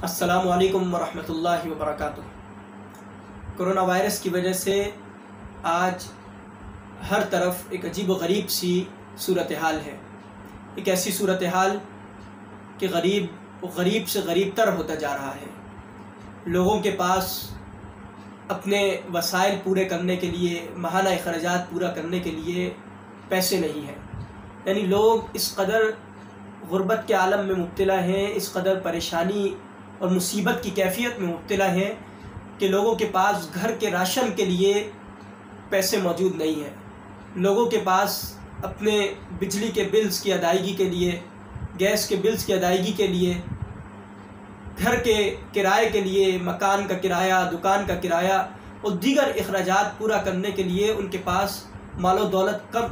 السلام علیکم ورحمۃ اللہ وبرکاتہ۔ کرونا وائرس کی وجہ سے آج ہر طرف ایک عجیب و غریب سی صورتحال ہے۔ ایک ایسی صورتحال کہ غریب سے غریب تر ہوتا جا رہا ہے۔ لوگوں کے پاس اپنے وسائل پورے کرنے کے لیے، ماہانہ اخراجات پورا کرنے کے لیے پیسے نہیں ہیں۔ یعنی لوگ اس قدر غربت کے عالم میں مبتلا ہیں، اس قدر پریشانی اور مصیبت کی کیفیت میں مبتلا ہیں کہ لوگوں کے پاس گھر کے راشن کے لیے پیسے موجود نہیں ہیں۔ لوگوں کے پاس اپنے بجلی کے بلز کی ادائیگی کے لیے، گیس کے بلز کی ادائیگی کے لیے، گھر کے کرائے کے لیے، مکان کا کرایہ، دکان کا کرایہ اور دیگر اخراجات پورا کرنے کے لیے ان کے پاس مال و دولت کم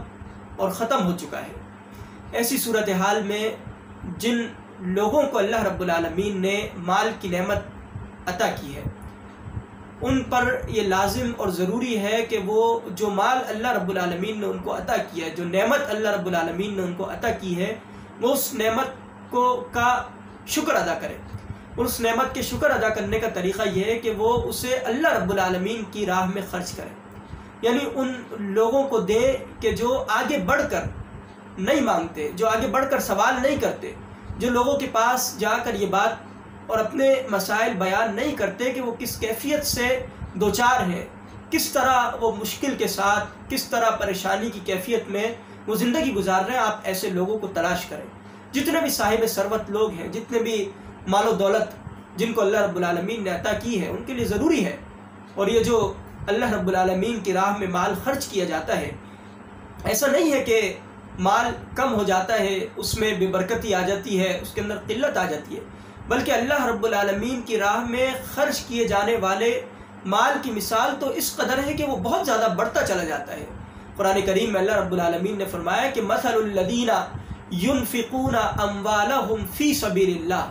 اور ختم ہو چکا ہے۔ ایسی صورتحال میں جن لوگوں کو اللہ رب العالمین نے مال کی نعمت عطا کی ہے، ان پر یہ لازم اور ضروری ہے کہ وہ جو مال اللہ رب العالمین نے ان کو عطا کیا ہے، جو نعمت اللہ رب العالمین نے ان کو عطا کی ہے، وہ اس نعمت کا شکر ادا کرے۔ اور اس نعمت کے شکر ادا کرنے کا طریقہ یہ ہے کہ وہ اسے اللہ رب العالمین کی راہ میں خرچ کرے۔ یعنی ان لوگوں کو دے کہ جو آگے بڑھ کر نہیں مانگتے، جو آگے بڑھ کر سوال نہیں کرتے، جو لوگوں کے پاس جا کر یہ بات اور اپنے مسائل بیان نہیں کرتے کہ وہ کس کیفیت سے دوچار ہیں، کس طرح وہ مشکل کے ساتھ، کس طرح پریشانی کی کیفیت میں وہ زندگی گزار رہے ہیں۔ آپ ایسے لوگوں کو تلاش کریں۔ جتنے بھی صاحب ثروت لوگ ہیں، جتنے بھی مال و دولت جن کو اللہ رب العالمین نے عطا کی ہے، ان کے لیے ضروری ہے۔ اور یہ جو اللہ رب العالمین کی راہ میں مال خرچ کیا جاتا ہے، ایسا نہیں ہے کہ مال کم ہو جاتا ہے، اس میں بے برکتی آ جاتی ہے، اس کے اندر قلت آ جاتی ہے، بلکہ اللہ رب العالمین کی راہ میں خرچ کیے جانے والے مال کی مثال تو اس قدر ہے کہ وہ بہت زیادہ بڑھتا چلا جاتا ہے۔ قرآن کریم میں اللہ رب العالمین نے فرمایا کہ مثل الذین ينفقون اموالهم فی سبیل اللہ،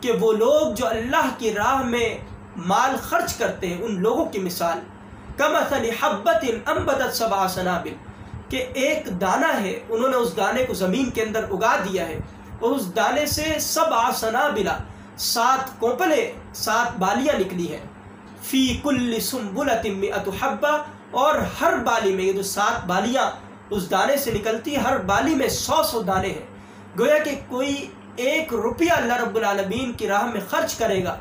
کہ وہ لوگ جو اللہ کی راہ میں مال خرچ کرتے ہیں، ان لوگوں کی مثال کمثل حبۃ انبتت سبع سنابل، کہ ایک دانہ ہے، انہوں نے اس دانے کو زمین کے اندر اگا دیا ہے اور اس دانے سے 7 سنابل، 7 کونپلیں، 7 بالیاں نکلی ہیں، فی کل سنبلۃ 100 حبہ، اور ہر بالی میں، یہ جو 7 بالیاں اس دانے سے نکلتی، ہر بالی میں 100 دانے ہیں۔ گویا کہ کوئی 1 روپیہ اللہ رب العالمین کی راہ میں خرچ کرے گا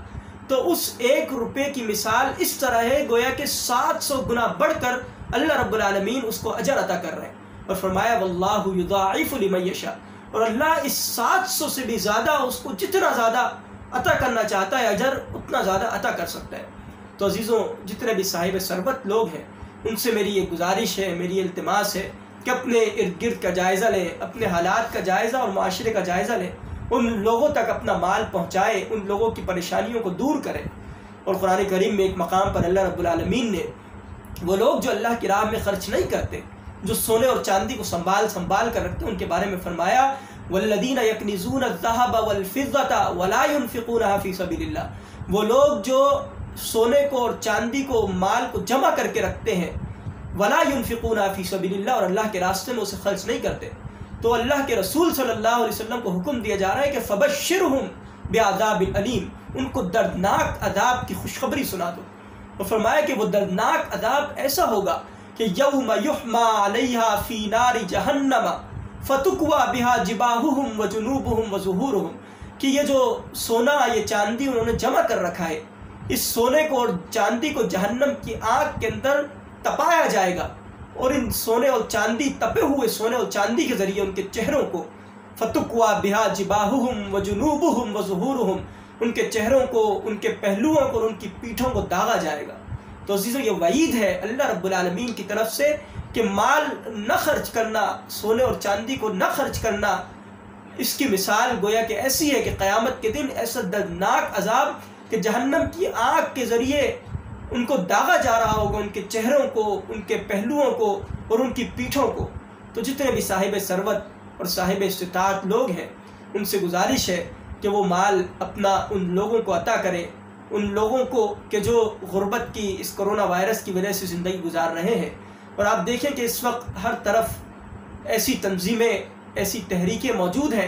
تو اس 1 روپے کی مثال اس طرح ہے گویا کہ 700 گنا بڑھ کر اللہ رب العالمین اس کو اجر عطا کر رہے ہیں۔ اور فرمایا واللہ یضاعف لمن یشاء، اور اللہ اس 700 سے بھی زیادہ، اس کو جتنا زیادہ عطا کرنا چاہتا ہے اجر، اتنا زیادہ عطا کر سکتا ہے۔ تو عزیزوں، جتنے بھی صاحب ثروت لوگ ہیں، ان سے میری یہ گزارش ہے، میری التماس ہے کہ اپنے ارد گرد کا جائزہ لیں، اپنے حالات کا جائزہ اور معاشرے کا جائزہ لیں، ان لوگوں تک اپنا مال پہنچائیں، ان لوگوں کی پریشانیوں کو دور کریں۔ اور قرآن کریم میں ایک مقام پر اللہ رب العالمین نے وہ لوگ جو اللہ کی راہ میں خرچ نہیں کرتے، جو سونے اور چاندی کو سنبھال کر رکھتے ہیں، ان کے بارے میں فرمایا والذین یکنزون الذھب والفضة ولا ينفقونها فی سبیل اللہ، وہ لوگ جو سونے کو اور چاندی کو، مال کو جمع کر کے رکھتے ہیں، ولا ينفقونها فی سبیل اللہ، اور اللہ کے راستے میں اسے خرچ نہیں کرتے، تو اللہ کے رسول صلی اللہ علیہ وسلم کو حکم دیا جا رہا ہے کہ فبشرہم بعذاب علیم، ان کو دردناک عذاب کی خوشخبری سنا دو۔ اور فرمایا کہ وہ دردناک عذاب ایسا ہوگا کہ یوم یحما علیہا فی نار جہنم فتکوی بہا جباہہم وجنوبہم وظہورہم، کہ یہ جو سونا، یہ چاندی انہوں نے جمع کر رکھا ہے، اس سونے کو اور چاندی کو جہنم کی آگ کے اندر تپایا جائے گا، اور ان سونے اور چاندی، تپے ہوئے سونے اور چاندی کے ذریعے ان کے چہروں کو فتکوی بہا جباہہم وجنوبہم وظہورہم، ان کے چہروں کو، ان کے پہلوؤں کو اور ان کی پیٹھوں کو داغا جائے گا۔ تو عزیزو، یہ وعید ہے اللہ رب العالمین کی طرف سے کہ مال نہ خرچ کرنا، سونے اور چاندی کو نہ خرچ کرنا، اس کی مثال گویا کہ ایسی ہے کہ قیامت کے دن ایسا دردناک عذاب کہ جہنم کی آگ کے ذریعے ان کو داغا جا رہا ہوگا، ان کے چہروں کو، ان کے پہلوؤں کو اور ان کی پیٹھوں کو۔ تو جتنے بھی صاحب ثروت اور صاحب استطاعت لوگ ہیں، ان سے گزارش ہے کہ وہ مال اپنا ان لوگوں کو عطا کریں، ان لوگوں کو کہ جو غربت کی، اس کرونا وائرس کی وجہ سے زندگی گزار رہے ہیں۔ اور آپ دیکھیں کہ اس وقت ہر طرف ایسی تنظیمیں، ایسی تحریکیں موجود ہیں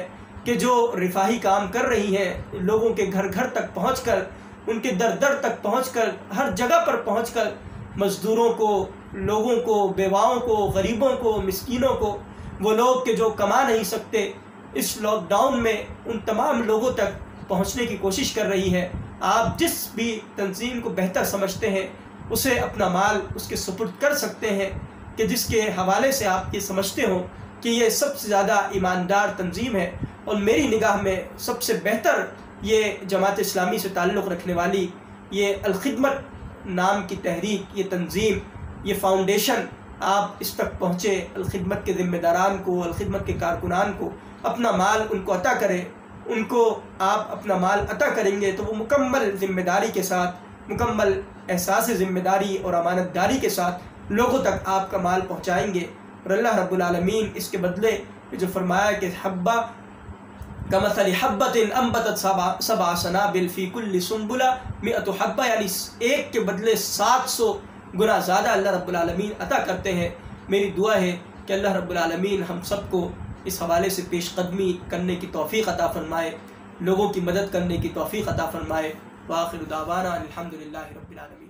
کہ جو رفاہی کام کر رہی ہیں، لوگوں کے گھر گھر تک پہنچ کر، ان کے در در تک پہنچ کر، ہر جگہ پر پہنچ کر مزدوروں کو، لوگوں کو، بیواؤں کو، غریبوں کو، مسکینوں کو، وہ لوگ کہ جو کما نہیں سکتے، اس لاک ڈاؤن میں ان تمام لوگوں تک پہنچنے کی کوشش کر رہی ہے۔ آپ جس بھی تنظیم کو بہتر سمجھتے ہیں اسے اپنا مال اس کے سپرد کر سکتے ہیں، کہ جس کے حوالے سے آپ یہ سمجھتے ہوں کہ یہ سب سے زیادہ ایماندار تنظیم ہے۔ اور میری نگاہ میں سب سے بہتر یہ جماعت اسلامی سے تعلق رکھنے والی یہ الخدمت نام کی تحریک، یہ تنظیم، یہ فاؤنڈیشن، آپ اس تک پہنچے، الخدمت کے ذمہ داران کو، الخدمت کے کارکنان کو اپنا مال ان کو عطا کرے۔ ان کو آپ اپنا مال عطا کریں گے تو وہ مکمل ذمہ داری کے ساتھ، مکمل احساس ذمہ داری اور امانت داری کے ساتھ لوگوں تک آپ کا مال پہنچائیں گے۔ اور اللہ رب العالمین اس کے بدلے جو فرمایا کہ حبہ کمثل حبۃ انبتت سبع سنابل فی کل سنبلہ مئۃ حبہ، یعنی ایک کے بدلے 700 گنا زیادہ اللہ رب العالمین عطا کرتے ہیں۔ میری دعا ہے کہ اللہ رب العالمین ہم سب کو اس حوالے سے پیش قدمی کرنے کی توفیق عطا فرمائے، لوگوں کی مدد کرنے کی توفیق عطا فرمائے۔ وآخر دعوانا الحمدللہ رب العالمین۔